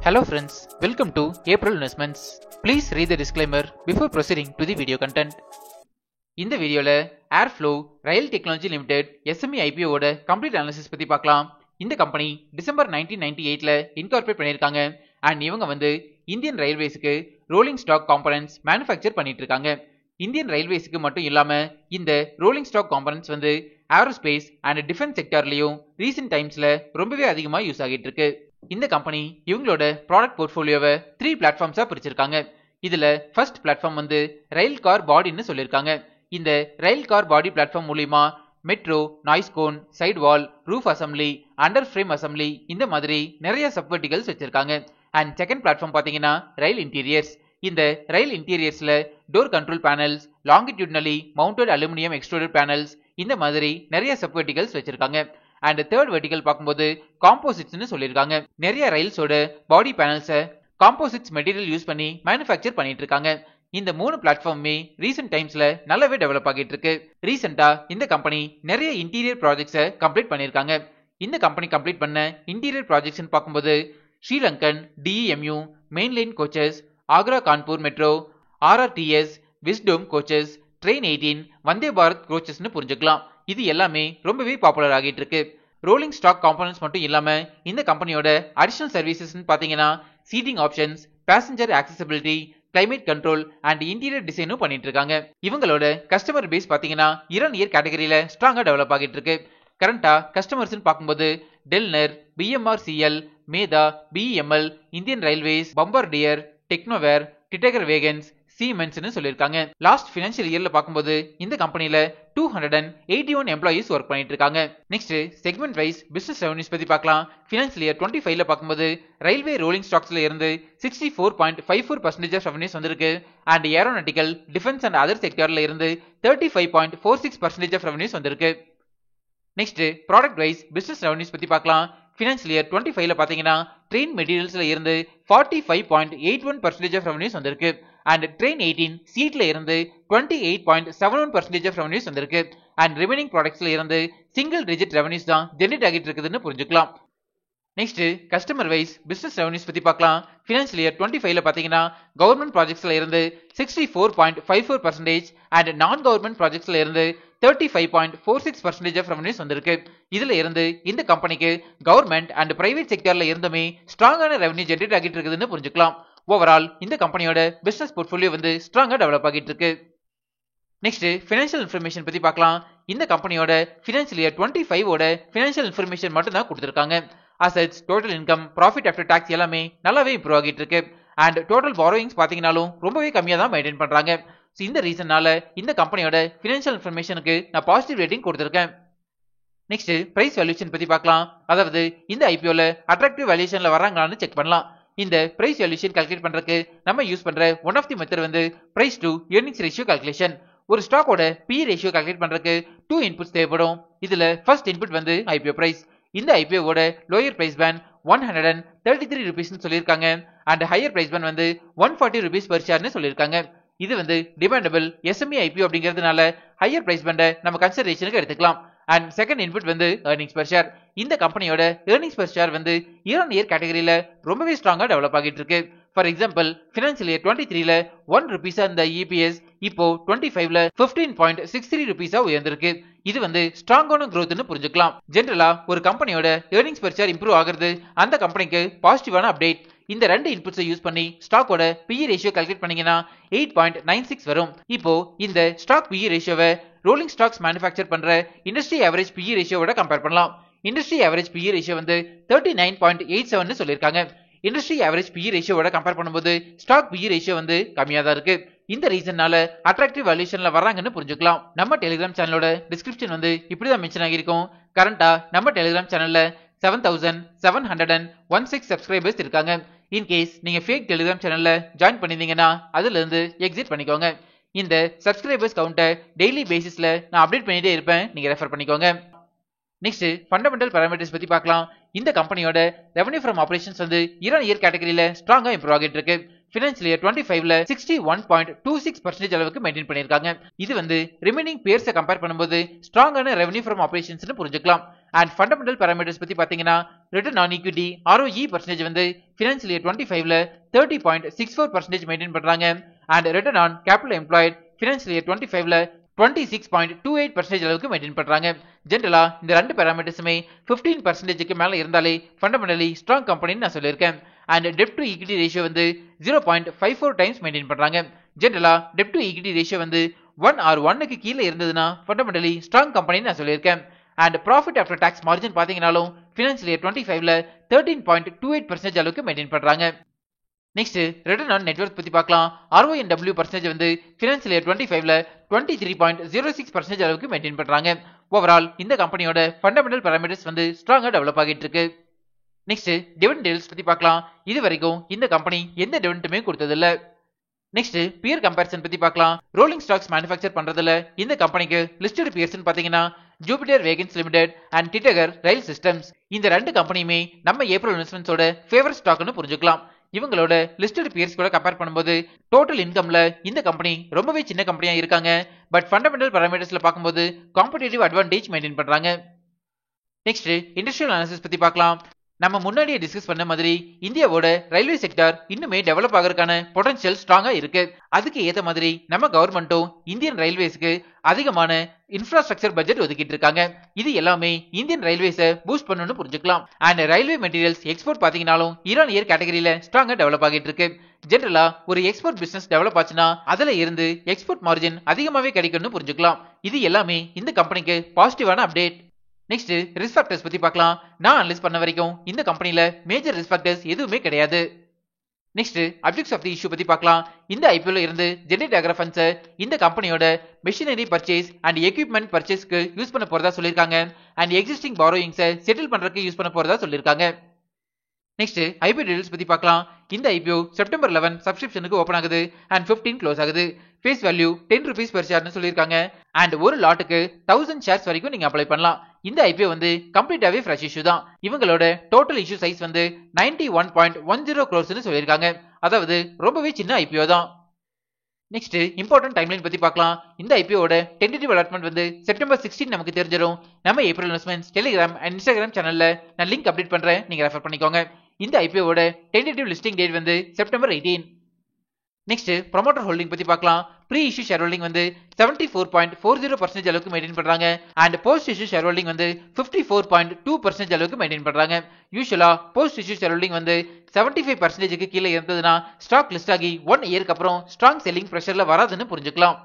Hello friends, welcome to April Investments. Please read the disclaimer before proceeding to the video content. இந்த வீடியோல Airflow Rail Technology Limited SME IPO ஓட complete analysis பத்தி பார்க்கலாம். இந்த company December 1998ல incorporate பண்ணிருக்காங்க and இவங்க Indian ரயில்வேஸ்க்கு ரோலிங் ஸ்டாக் காம்போனன்ட்ஸ் மேனுஃபேக்சர் பண்ணிட்டு இருக்காங்க. இந்தியன் ரயில்வேஸ்க்கு மட்டும் இல்லாம இந்த rolling stock components aerospace and defence செக்டார்லயும் ரீசென்ட் டைம்ஸ்ல ரொம்பவே அதிகமா யூஸ் ஆகிட்டு இருக்கு. இந்த கம்பெனி இவங்களோட ப்ராடக்ட் போர்ட்ஃபோலியோவை 3 பிளாட்ஃபார்ம்ஸா பிரிச்சிருக்காங்க. இதுல ஃபர்ஸ்ட் பிளாட்ஃபார்ம் ரயில் கார் பாடின்னு சொல்லியிருக்காங்க. இந்த ரயில் கார் பாடி பிளாட்ஃபார்ம் மூலியமா metro, nose cone, side wall, roof assembly, underframe assembly இந்த மாதிரி நிறைய சப்வெர்டிகல்ஸ் வச்சிருக்காங்க. அண்ட் செகண்ட் பிளாட்ஃபார்ம் பாத்தீங்கன்னா ரயில் இன்டீரியர்ஸ். இந்த ரயில் இன்டீரியர்ஸ்ல door control panels, longitudinally mounted aluminium extruded panels இந்த மாதிரி நிறைய சப்வெர்டிகல்ஸ் வச்சிருக்காங்க. அண்ட் தேர்ட் வெர்டிகல் பார்க்கும்போது காம்போசிட்ஸ்னு சொல்லியிருக்காங்க. நிறைய ரயில்ஸோட பாடி பேனல்ஸை காம்போசிட்ஸ் மெட்டீரியல் யூஸ் பண்ணி மேனுஃபேக்சர் பண்ணிட்டு இருக்காங்க. இந்த 3 பிளாட்ஃபார்மே ரீசென்ட் டைம்ஸ்ல நல்லாவே டெவலப் ஆகிட்டு இருக்கு. ரீசெண்டா இந்த கம்பெனி நிறைய இன்டீரியர் ப்ராஜெக்ட்ஸை கம்ப்ளீட் பண்ணிருக்காங்க. இந்த கம்பெனி கம்ப்ளீட் பண்ண இன்டீரியர் ப்ராஜெக்ட்ஸ் பார்க்கும்போது ஸ்ரீலங்கன் DEMU mainline coaches, Agra Kanpur metro, RRTS, Vistadome coaches, train 18, Vande Bharat கோச்சஸ்னு புரிஞ்சுக்கலாம். இது எல்லாமே ரொம்பவே பாப்புலர் ஆகிட்டு இருக்கு. ரோலிங் ஸ்டாக் காம்போனன்ட்ஸ் மட்டும் இல்லாம இந்த கம்பெனியோட அடிஷனல் சர்வீசஸ் பாத்தீங்கன்னா seating options, passenger accessibility, climate control and interior டிசைனும் பண்ணிட்டு இருக்காங்க. இவங்களோட கஸ்டமர் பேஸ் பாத்தீங்கன்னா இயர் கேட்டகரியில ஸ்ட்ராங்கா டெவலப் ஆகிட்டு இருக்கு. கரண்டா கஸ்டமர்ஸ் பார்க்கும்போது Dellner, BMRCL, Medha, BEML, Indian railways, Bombardier, Technoware, Titagarh wagons, சீமென்ஸ்னு சொல்லிருக்காங்க. லாஸ்ட் ஃபினான்ஷியல் இயர்ல பார்க்கும்போது இந்த கம்பெனில 281 எம்ப்ளாயிஸ் ஒர்க் பண்ணிட்டு இருக்காங்க. Next segment wise business revenues பத்தி பார்க்கலாம். ஃபினான்ஷியல் இயர் 25ல பார்க்கும்போது ரயில்வே ரோலிங் ஸ்டாக்ஸ்ல இருந்து 64.54% ஆஃப் ரெவன்யூஸ் வந்திருக்கு. And aeronautical, defence and other செக்டார்ல இருந்து 35.46% ஆஃப் ரெவன்யூஸ் வந்திருக்கு. Next product wise business revenues பத்தி பார்க்கலாம். ஃபினான்ஷியல் இயர் 25ல பாத்தீங்கன்னா ட்ரெயின் மெட்டீரியல்ஸ்ல இருந்து 45.81% ஆஃப் ரெவன்யூஸ் வந்திருக்கு. அண்ட் ட்ரெயின் 18 சீட்ல இருந்து 28.71% ஆஃப் ரெவன்யூஸ் வந்திருக்கு. அண்ட் ரிமைனிங் ப்ராடக்ட்ஸ்ல இருந்து சிங்கிள் டிஜிட் ரெவன்யூஸ் தான் ஜெனரேட் ஆகிட்டு இருக்குதுன்னு புரிஞ்சுக்கலாம். Next customer wise business revenues பத்தி பார்க்கலாம். ஃபினான்ஷியல் இயர் 25ல பாத்தீங்கன்னா கவர்மெண்ட் ப்ராஜெக்ட்ஸ்ல இருந்து 64.54% அண்ட் நான் கவர்மெண்ட் ப்ராஜெக்ட்ஸ்ல இருந்து 35.46% ஆஃப் ரெவன்யூஸ் வந்திருக்கு. இதுல இருந்து இந்த கம்பெனிக்கு கவர்மெண்ட் அண்ட் பிரைவேட் செக்டர்ல இருந்துமே ஸ்ட்ராங்கான ரெவன்யூ ஜெனரேட் ஆகிட்டு இருக்குதுன்னு புரிஞ்சுக்கலாம். ஓவரால் இந்த கம்பெனியோட பிசினஸ் போர்ட்ஃபோலியோ ஸ்ட்ராங்கா டெவலப் ஆகிட்டு இருக்கு. நெக்ஸ்ட் ஃபினான்ஷியல் இன்ஃபர்மேஷன் பத்தி பார்க்கலாம். இந்த கம்பெனியோட ஃபினான்ஷியல் இயர் 25 ஓட ஃபினான்ஷியல் இன்ஃபர்மேஷன் மட்டும் தான் கொடுத்திருக்காங்க. Assets, total income, profit after tax எல்லாமே நல்லாவே இம்ப்ரூவ் ஆகிட்டு இருக்கு. அண்ட் டோட்டல் பாரோயிங்ஸ் பாத்தீங்கன்னாலும் ரொம்பவே கம்மியா தான் மெயின்டைன் பண்றாங்க. இந்த ரீசன்னால இந்த கம்பெனியோட ஃபினான்ஷியல் இன்ஃபர்மேஷனுக்கு நான் பாசிட்டிவ் ரேட்டிங் கொடுத்திருக்கேன். நெக்ஸ்ட் பிரைஸ் வேல்யூஷன் பத்தி பார்க்கலாம். அதாவது இந்த ஐபிஓல அட்ராக்டிவ் வேல்யூஷன்ல வராங்களான்னு செக் பண்ணலாம். இந்த பிரைஸ் வேல்யூஷன் கால்குலேட் பண்றதுக்கு நம்ம யூஸ் பண்ற one of the method price to earnings ratio calculation. ஒரு ஸ்டாக்கோட PE ரேஷியோ கால்குலேட் பண்றதுக்கு 2 இன்புட்ஸ் தேவைப்படும். இதுல ஃபர்ஸ்ட் இன்புட் ஐபிஓ பிரைஸ். இந்த ஐபிஓவோட லோயர் பிரைஸ் பேண்ட் 133 ரூபீஸ்னு சொல்லியிருக்காங்க. And higher price band 140 rupees per ஷேர்னு சொல்லியிருக்காங்க. இது டிமாண்டபிள் SME IPO அப்படிங்கிறதுனால ஹையர் பிரைஸ் பேண்டை நம்ம கன்சிடரேஷனுக்கு எடுத்துக்கலாம். And second input earnings per share. இந்த கம்பெனியோட earnings per share இயர் கேட்டகரியில ரொம்பவே ஸ்ட்ராங்கா டெவலப் ஆகிட்டு இருக்கு. ஃபார் எக்ஸாம்பிள் ஃபினான்ஷியல் இயர் 23ல 1 ரூபீஸா இந்த EPS இப்போ 25ல 15.63 ரூபீஸா உயர்ந்திருக்கு. இது ஸ்ட்ராங்கான growthன்னு புரிஞ்சுக்கலாம். ஜெனரலா ஒரு கம்பெனியோட earnings per share இம்ப்ரூவ் ஆகிறது அந்த கம்பெனிக்கு பாசிட்டிவான அப்டேட். இந்த ரெண்டு இன்புட்ஸை யூஸ் பண்ணி ஸ்டாக்கோட PE ரேஷியோ கால்குலேட் பண்ணீங்கன்னா 8.96 வரும். இப்போ இந்த ஸ்டாக் PE ரேஷியோவை ரோலிங் ஸ்டாக்ஸ் மேனுஃபேக்சர் பண்ற இண்டஸ்ட்ரி ஆவரேஜ் PE ரேஷியோவோட கம்பேர் பண்ணலாம். இண்டஸ்ட்ரி ஆவரேஜ் PE ரேஷியோ 39.87 சொல்லியிருக்காங்க. இண்டஸ்ட்ரி ஆவரேஜ் PE ரேஷியோவோட கம்பேர் பண்ணும்போது ஸ்டாக் PE ரேஷியோ கம்மியா தான் இருக்கு. இந்த ரீசன்னால அட்ராக்டிவ் வேல்யூஷன்ல வராங்கன்னு புரிஞ்சுக்கலாம். நம்ம டெலிகிராம் சேனலோட டிஸ்கிரிப்ஷன் இப்படிதான் மென்ஷன் ஆகிருக்கும். கரண்டா நம்ம டெலிகிராம் சேனல்ல 7716 சப்ஸ்கிரைபர்ஸ் இருக்காங்க. இன்கேஸ் நீங்க ஃபேக் டெலிகிராம் சேனல்ல ஜாயின் பண்ணிருந்தீங்கன்னா அதுல இருந்து எக்ஸிட் பண்ணிக்கோங்க. இந்த சப்ஸ்கிரைபர்ஸ் கவுண்ட்டை டெய்லி பேசிஸ்ல நான் அப்டேட் பண்ணிட்டே இருப்பேன், நீங்க ரெஃபர் பண்ணிக்கோங்க. நெக்ஸ்ட் ஃபண்டமெண்டல் பாராமீட்டர்ஸ் பத்தி பார்க்கலாம். இந்த கம்பெனியோட ரெவன்யூ ஃப்ரம் ஆபரேஷன்ஸ் இயர் கேட்டகரியில ஸ்ட்ராங்கா இம்ப்ரூவ் ஆகிட்டு இருக்கு. ஃபினான்ஷியல் இயர் 25ல 61.26% அளவுக்கு மெயின்டைன் பண்ணிருக்காங்க. இது வந்து ரிமைனிங் பியர்ஸை கம்பேர் பண்ணும்போது ஸ்ட்ராங்கான ரெவென்யூ ஃப்ரம் ஆபரேஷன்ஸ்னு புரிஞ்சுக்கலாம். அண்ட் ஃபண்டமெண்டல் பாராமீட்டர்ஸ் பத்தி பாத்தீங்கன்னா return on equity ROE percentage வந்து ஃபினான்ஷியல் இயர் 25ல 30.64% மெயின்டைன் பண்றாங்க. And return on capital employed financial year 25ல 26.28% அளவுக்கு மெயின்டைன் பண்றாங்க. ஜெனரலா இந்த ரெண்டு பாராமீட்டர்ஸுமே 15%க்கு மேல இருந்தாலே ஃபண்டமெண்டலி ஸ்ட்ராங் கம்பெனின்னு நான் சொல்லியிருக்கேன். And dept to equity ratio வந்து 0.54 டைம்ஸ் மெயின்டைன் பண்றாங்க. ஜெனரலா டெப்ட் டு ஈக்விட்டி ரேஷியோ வந்து 1 or 1க்கு கீழே இருந்ததுன்னா ஃபண்டமெண்டலி ஸ்ட்ராங் கம்பெனின்னு நான் சொல்லியிருக்கேன். And profit after tax margin பாத்தீங்கன்னாலும் ஃபினான்ஷியல் இயர் 25ல 13.28% அளவுக்கு மெயின்டைன் பண்றாங்க. நெக்ஸ்ட் ரிட்டர்ன் ஆன் நெட்வொர்க் பத்தி பார்க்கலாம். RONW பர்சன்டேஜ் வந்து ஃபினான்ஷியல் இயர் 25ல 23.06% அளவுக்கு மெயின்டைன் பண்றாங்க. ஓவரால் இந்த கம்பெனியோட ஃபண்டமெண்டல் பாராமீட்டர்ஸ் வந்து ஸ்ட்ராங்கா டெவலப் ஆகிட்டு இருக்கு. நெக்ஸ்ட் டிவிடெண்ட் டீல்ஸ் பத்தி பார்க்கலாம். இது வரைக்கும் இந்த கம்பெனி எந்த டிவிடெண்டுமே கொடுத்தது இல்ல. நெக்ஸ்ட் பியர் கம்பேரிசன் பத்தி பார்க்கலாம். ரோலிங் ஸ்டாக்ஸ் மேனுஃபேக்சர் பண்றதுல இந்த கம்பெனிக்கு லிஸ்டட் பியர்ஸ் பாத்தீங்கன்னா Jupiter wagons limited and Titagarh rail systems. இந்த ரெண்டு கம்பெனியுமே நம்ம ஏப்ரல் இன்வெஸ்ட்மெண்ட்ஸோட ஃபேவரட் ஸ்டாக்னு புரிஞ்சுக்கலாம். இவங்களோட லிஸ்டட் பியர்ஸ் கூட கம்பேர் பண்ணும்போது டோட்டல் இன்கம்ல இந்த கம்பெனி ரொம்பவே சின்ன கம்பெனியா இருக்காங்க. பட் ஃபண்டமெண்டல் பாராமீட்டர்ஸ்ல பார்க்கும்போது காம்படிட்டிவ் அட்வான்டேஜ் மெயின்டைன் பண்றாங்க. நெக்ஸ்ட் இண்டஸ்ட்ரியல் அனாலிசிஸ் பத்தி பார்க்கலாம். நம்ம முன்னாடியே டிஸ்கஸ் பண்ண மாதிரி இந்தியாவோட ரயில்வே செக்டார் இன்னுமே டெவலப் ஆகிறதுக்கான பொட்டன்ஷியல் ஸ்ட்ராங்கா இருக்கு. அதுக்கு ஏத்த மாதிரி நம்ம கவர்மெண்ட்டும் இந்தியன் ரயில்வேஸ்க்கு அதிகமான இன்ஃப்ராஸ்ட்ரக்சர் பட்ஜெட் ஒதுக்கிட்டு இருக்காங்க. இது எல்லாமே இந்தியன் ரயில்வேஸை பூஸ்ட் பண்ணணும்னு புரிஞ்சுக்கலாம். அண்ட் ரயில்வே மெட்டீரியல்ஸ் எக்ஸ்போர்ட் பாத்தீங்கன்னாலும் ஈரான் ஏர் கேட்டகரியில ஸ்ட்ராங்கா டெவலப் ஆகிட்டு இருக்கு. ஜெனரலா ஒரு எக்ஸ்போர்ட் பிசினஸ் டெவலப் ஆச்சுன்னா அதுல இருந்து எக்ஸ்போர்ட் மார்ஜின் அதிகமாவே கிடைக்கும்னு புரிஞ்சுக்கலாம். இது எல்லாமே இந்த கம்பெனிக்கு பாசிட்டிவான அப்டேட். நெக்ஸ்ட் ரிஸ்க் ஃபேக்டர்ஸ் பத்தி பார்க்கலாம். நான் அனலைஸ் பண்ண வரைக்கும் இந்த கம்பெனில மேஜர் ரிஸ்க் ஃபேக்டர்ஸ் எதுவுமே கிடையாது. Next objects of the issue பத்தி பார்க்கலாம். இந்த ஐபிஓல இருந்து ஜெனரேட் ஆகிற ஃபண்ட்ஸ் இந்த கம்பெனியோட மெஷினரி பர்ச்சேஸ் அண்ட் எக்யூப்மெண்ட் பர்ச்சேஸ்க்கு யூஸ் பண்ண போறதா சொல்லியிருக்காங்க. அண்ட் எக்ஸிஸ்டிங் பாரோயிங்ஸை செட்டில் பண்றதுக்கு யூஸ் பண்ண போறதா சொல்லியிருக்காங்க. நெக்ஸ்ட் ஐபிஓ டீடைல்ஸ் பத்தி பார்க்கலாம். இந்த ஐபிஓ செப்டம்பர் 11 சப்ஸ்கிரிப்ஷனுக்கு ஓபன் ஆகுது அண்ட் 15 க்ளோஸ் ஆகுது. Face value 10 rupees per share சொல்லியிருக்காங்க. அண்ட் ஒரு லாட்டுக்கு 1000 ஷேர்ஸ் வரைக்கும் நீங்க அப்ளை பண்ணலாம். இந்த ஐபிஓ வந்து கம்ப்ளீட்டாவே ஃப்ரெஷ் இஷ்யூ தான். இவங்களோட டோட்டல் இஷ்யூ சைஸ் வந்து 91.10 crores சொல்லியிருக்காங்க. அதாவது ரொம்பவே சின்ன ஐபிஓ தான். நெக்ஸ்ட் இம்பார்ட்டன்ட் டைம்லைன் பத்தி பார்க்கலாம். இந்த ஐபிஓட டென்டேட்டிவ் அலாட்மெண்ட் வந்து செப்டம்பர் 16 நமக்கு தெரிஞ்சிடும். நம்ம April investments Telegram and Instagram சேனல்ல நான் லிங்க் அப்டேட் பண்றேன், நீங்க ரெஃபர் பண்ணிக்கோங்க. இந்த ஐபிஓட டென்டேட்டிவ் லிஸ்டிங் டேட் வந்து செப்டம்பர் 18. நெக்ஸ்ட் ப்ரொமோட்டர் ஹோல்டிங் பத்தி பார்க்கலாம். ப்ரீ இஷ்யூ ஷேர் ஹோல்டிங் வந்து 74.40% அளவுக்கு மெயின்டைன் பண்றாங்க. And post issue share holding வந்து 54.2% அளவுக்கு மெயின்டைன் பண்றாங்க. யூசுவலா போஸ்ட் இஷ்யூ ஷேர் ஹோல்டிங் வந்து 75%க்கு கீழே இருந்ததுன்னா ஸ்டாக் லிஸ்ட் ஆகி 1 இயருக்கு அப்புறம் ஸ்ட்ராங் செல்லிங் பிரஷர்ல வராதுன்னு புரிஞ்சுக்கலாம்.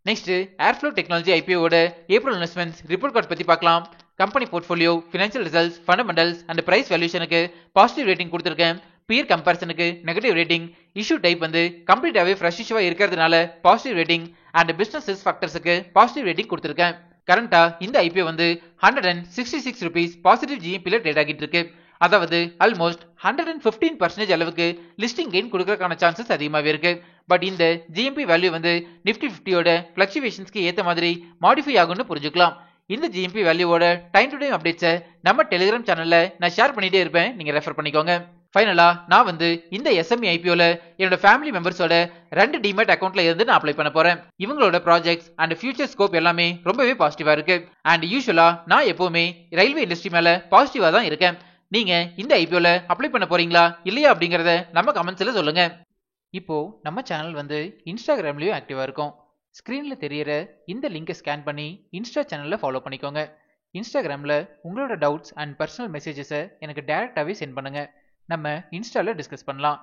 நெக்ஸ்ட் ஏர்ஃப்ளோ டெக்னாலஜி ஐபிஓட ஏப்ரல் இன்வெஸ்ட்மெண்ட்ஸ் ரிப்போர்ட் கார்டு பத்தி பார்க்கலாம். Company portfolio, financial results, fundamentals and price வேல்யூஷனுக்கு பாசிட்டிவ் ரேட்டிங் கொடுத்திருக்கேன். பியர் கம்பேரிசனுக்கு நெகட்டிவ் ரேட்டிங். இஷ்யூ டைப் வந்து கம்ப்ளீட்டாவே ஃப்ரெஷ் இஷ்யூவா இருக்கிறதுனால positive rating. And business risk ஃபேக்டர்ஸ்க்கு பாசிட்டிவ் ரேட்டிங் கொடுத்திருக்கேன். கரண்டா இந்த ஐபிஓ வந்து 166 rupees பாசிட்டிவ் ஜிஎம்பில ட்ரேட் ஆகிட்டு இருக்கு. அதாவது ஆல்மோஸ்ட் 115% அளவுக்கு லிஸ்டிங் கெயின் கொடுக்கறதுக்கான சான்சஸ் அதிகமாவே இருக்கு. பட் இந்த ஜிஎம்பி வேல்யூ வந்து நிஃப்டி 50யோட ஃபிளக்சுவேஷன்ஸ்க்கு ஏத்த மாதிரி மாடிஃபை ஆகும்னு புரிஞ்சுக்கலாம். இந்த ஜிஎம்பி வேல்யூவோட டைம் டு டைம் அப்டேட்ஸை நம்ம டெலிகிராம் சேனல்ல நான் ஷேர் பண்ணிட்டே இருப்பேன், நீங்க ரெஃபர் பண்ணிக்கோங்க. ஃபைனலா நான் வந்து இந்த எஸ்எம்இ ஐபிஓல என்னோட ஃபேமிலி மெம்பர்ஸோட 2 டிமேட் அக்கௌண்ட்ல இருந்து நான் அப்ளை பண்ண போறேன். இவங்களோட ப்ராஜெக்ட்ஸ் அண்ட் ஃபியூச்சர் ஸ்கோப் எல்லாமே ரொம்பவே பாசிட்டிவா இருக்கு. அண்ட் யூசுவலா நான் எப்பவுமே ரயில்வே இண்டஸ்ட்ரி மேல பாசிட்டிவா தான் இருக்கேன். நீங்க இந்த ஐபிஓல அப்ளை பண்ண போறீங்களா இல்லையா அப்படிங்கறத நம்ம கமெண்ட்ஸ்ல சொல்லுங்க. இப்போ நம்ம சேனல் வந்து இன்ஸ்டாகிராம்லயும் ஆக்டிவா இருக்கும். ஸ்கிரீன்ல தெரியற இந்த லிங்கை ஸ்கேன் பண்ணி இன்ஸ்டா சேனல்ல ஃபாலோ பண்ணிக்கோங்க. இன்ஸ்டாகிராம்ல உங்களோட டவுட்ஸ் அண்ட் பர்சனல் மெசேஜஸை எனக்கு டைரக்டாவே சென்ட் பண்ணுங்க. நம்ம இன்ஸ்டால டிஸ்கஸ் பண்ணலாம்.